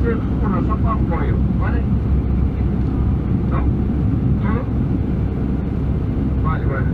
Sul uno sopra un pollo, ¿vale? ¿No? ¿Todo? Vale, vale.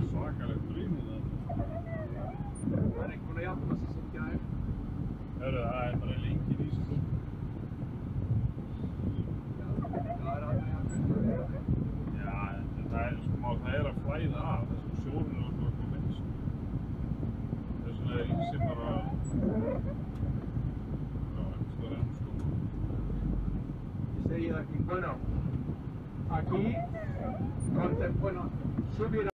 Svakalegt brýnið það. Það er ekki búin að jafna sig sem gær. Hörru, það er bara lengið í sig. Já, það er alveg jafnveg. Já, það er sko, það er að flæða af, þessum sjórinn er alltaf að koma inn. Þess vegna er ísinn bara aquí. Bueno, aquí, entonces, bueno, subir